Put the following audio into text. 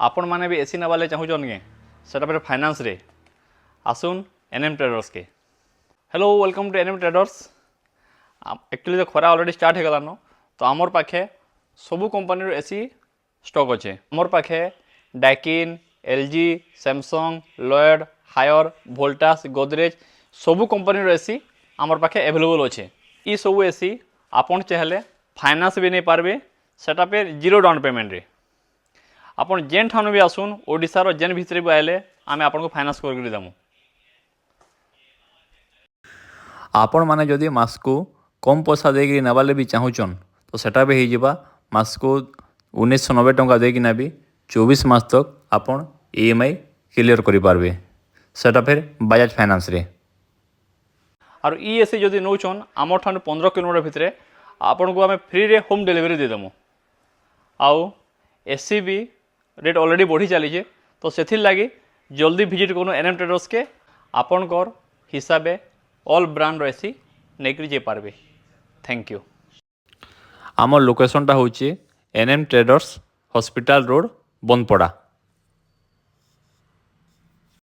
आपण मैंने भी एसी नवाले चाहून के सेटा पे फाइनेंस रे आसुन एनएम ट्रेडर्स के। Hello welcome to NM traders. Actually तो खरा ऑलरेडी स्टार्ट हो गलान तो आमर पाखे सबू कंपनी एसी स्टॉक अच्छे। आमर पाखे Daikin LG Samsung Lloyd Haier Voltas Godrej सबू कंपनी एसी आमर पाखे अवेलेबल अच्छे। ये सबू एसी आपन चाहले फाइनेंस भी नहीं पारबे सेटा पे जीरो डाउन पेमेंट रे। आपन जेन ठानु भी आसुन ओडिशार जेन भितर भी आए आम आपको फाइनेंस कर देमु। आपण मैंने जदि मासको कम पैसा देकर नबाले भी चाहून तो सेटा भी होगा मासको 1990 टंका देकिना भी 24 मास तक आपन ईएमआई क्लियर करें सेटा फिर बजाज फाइनेंस रे। और ई एसी जदि नौचन आम ठानु 15 किलोमीटर भितर आपन को आम फ्री रे होम डिलीवरी देदेमु। आउ एसी भी रेट ऑलरेडी बढ़ी चली तो से लगी जल्दी विजिट करूँ एनएम ट्रेडर्स के आपन हिसाबे ऑल ब्रांड एसी नहीं जे पारबे। Thank you. आम लोकेशनटा हूँ एनएम ट्रेडर्स हॉस्पिटल रोड बनपड़ा।